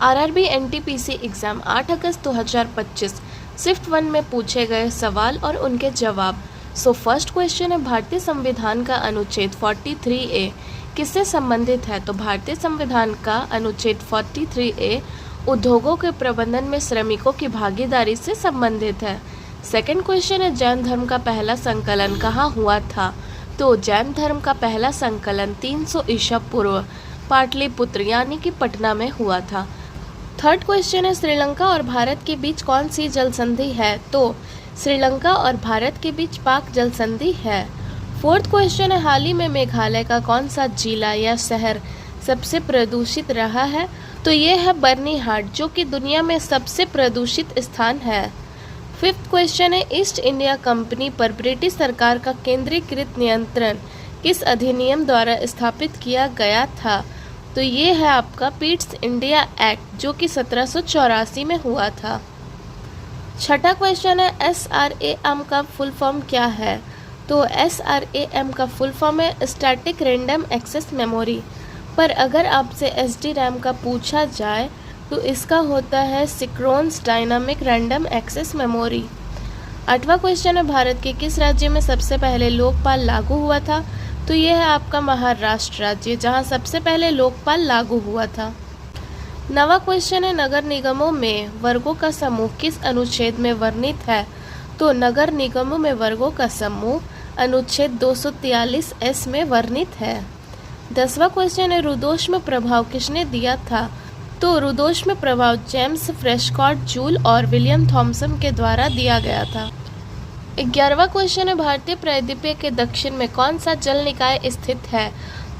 RRB NTPC exam 8 अगस्त 2025 shift 1 में पूछे गए सवाल और उनके जवाब। फर्स्ट क्वेश्चन है, भारतीय संविधान का अनुच्छेद 43A किससे संबंधित है? तो भारतीय संविधान का अनुच्छेद 43A उद्योगों के प्रबंधन में श्रमिकों की भागीदारी से संबंधित है। सेकंड क्वेश्चन है, जैन धर्म का पहला संकलन कहाँ हुआ था? तो जैन धर्म का पहला संकलन 300 ईसा पूर्व पाटलिपुत्र यानी कि पटना में हुआ था। थर्ड क्वेश्चन है, श्रीलंका और भारत के बीच कौन सी जल संधि है? तो श्रीलंका और भारत के बीच पाक जल संधि है। फोर्थ क्वेश्चन है, हाल ही में मेघालय का कौन सा जिला या शहर सबसे प्रदूषित रहा है? तो ये है बर्निहाट, जो कि दुनिया में सबसे प्रदूषित स्थान है। फिफ्थ क्वेश्चन है, ईस्ट इंडिया कंपनी पर ब्रिटिश सरकार का केंद्रीकृत नियंत्रण किस अधिनियम द्वारा स्थापित किया गया था? तो ये है आपका पीट्स इंडिया एक्ट, जो कि 1784 में हुआ था। छठा क्वेश्चन है, SRAM का फुल फॉर्म क्या है? तो SRAM का फुल फॉर्म है स्टैटिक रैंडम एक्सेस मेमोरी। पर अगर आपसे SDRAM का पूछा जाए तो इसका होता है synchronous dynamic random access memory. आठवां क्वेश्चन है, भारत के किस राज्य में सबसे पहले लोकपाल लागू हुआ था? तो ये है आपका महाराष्ट्र राज्य, जहां सबसे पहले लोकपाल लागू हुआ था। नवा क्वेश्चन है, नगर निगमों में वर्गों का समूह किस अनुच्छेद में वर्णित है? तो नगर निगमों में वर्गों का समूह अनुच्छेद 243S में वर्णित है। 10वां क्वेश्चन है, रुदोष्म प्रभाव किसने दिया था? तो रुदोष्म प्रभाव जेम्स प्रेस्कॉट जूल और विलियम थॉमसन के द्वारा दिया गया था। 11वां क्वेश्चन है, भारतीय प्रायद्वीप के दक्षिण में कौन सा जल निकाय स्थित है?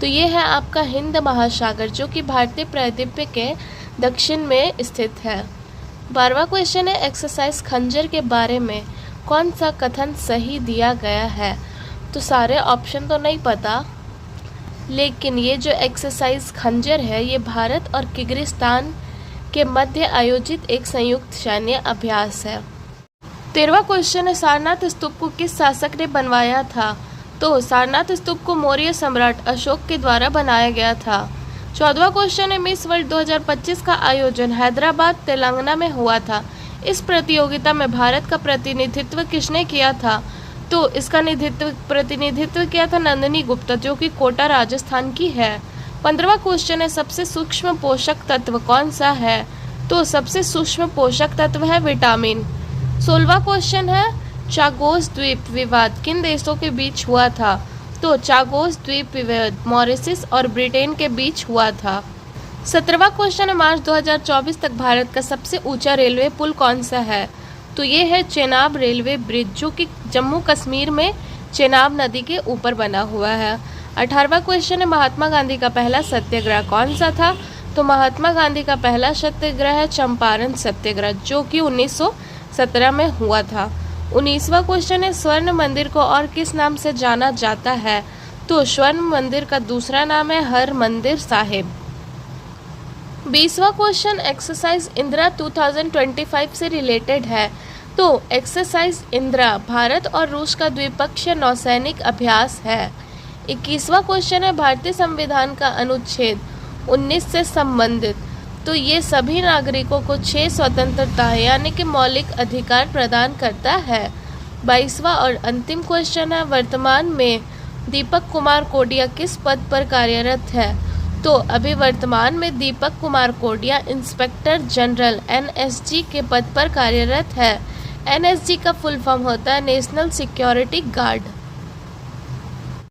तो ये है आपका हिंद महासागर, जो कि भारतीय प्रायद्वीप के दक्षिण में स्थित है। 12वां क्वेश्चन है, एक्सरसाइज खंजर के बारे में कौन सा कथन सही दिया गया है? तो सारे ऑप्शन तो नहीं पता, लेकिन ये जो एक्सरसाइज खंजर है ये भारत और किर्गिस्तान के मध्य आयोजित एक संयुक्त सैन्य अभ्यास है। 13वां क्वेश्चन है, सारनाथ स्तूप को किस शासक ने बनवाया था? तो सारनाथ स्तूप को मौर्य सम्राट अशोक के द्वारा बनाया गया था। 14वां क्वेश्चन है, मिस वर्ल्ड 2025 का आयोजन हैदराबाद तेलंगाना में हुआ था। इस प्रतियोगिता में भारत का प्रतिनिधित्व किसने किया था? तो इसका प्रतिनिधित्व किया था नंदिनी गुप्ता, जो कि कोटा राजस्थान की है। 15वां क्वेश्चन है, सबसे सूक्ष्म पोषक तत्व कौन सा है? तो सबसे सूक्ष्म पोषक तत्व है विटामिन। 16वां क्वेश्चन है, चागोस द्वीप विवाद किन देशों के बीच हुआ था? तो चागोस द्वीप विवाद मॉरिशस और ब्रिटेन के बीच हुआ था। 17वां क्वेश्चन है, मार्च 2024 तक भारत का सबसे ऊंचा रेलवे पुल कौन सा है? तो ये है चेनाब रेलवे ब्रिज, जो कि जम्मू कश्मीर में चेनाब नदी के ऊपर बना हुआ है। 18वां क्वेश्चन है, महात्मा गांधी का पहला सत्याग्रह कौन सा था? तो महात्मा गांधी का पहला सत्याग्रह है चंपारण सत्याग्रह, जो कि 1917 में हुआ था। 19वां क्वेश्चन है, स्वर्ण मंदिर को और किस नाम से जाना जाता है? तो स्वर्ण मंदिर का दूसरा नाम है हर मंदिर साहिब। 20वां क्वेश्चन, एक्सरसाइज इंदिरा 2025 से रिलेटेड है। तो एक्सरसाइज इंदिरा भारत और रूस का द्विपक्षीय नौसैनिक अभ्यास है। 21वां क्वेश्चन है, भारतीय संविधान का अनुच्छेद 19 से संबंधित। तो ये सभी नागरिकों को 6 स्वतंत्रता यानी कि मौलिक अधिकार प्रदान करता है। 22वां और अंतिम क्वेश्चन है, वर्तमान में दीपक कुमार कोडिया किस पद पर कार्यरत है? तो अभी वर्तमान में Deepak Kumar Kodia inspector general NSG के पद पर कार्यरत है। NSG का फुल फॉर्म होता है नेशनल सिक्योरिटी गार्ड।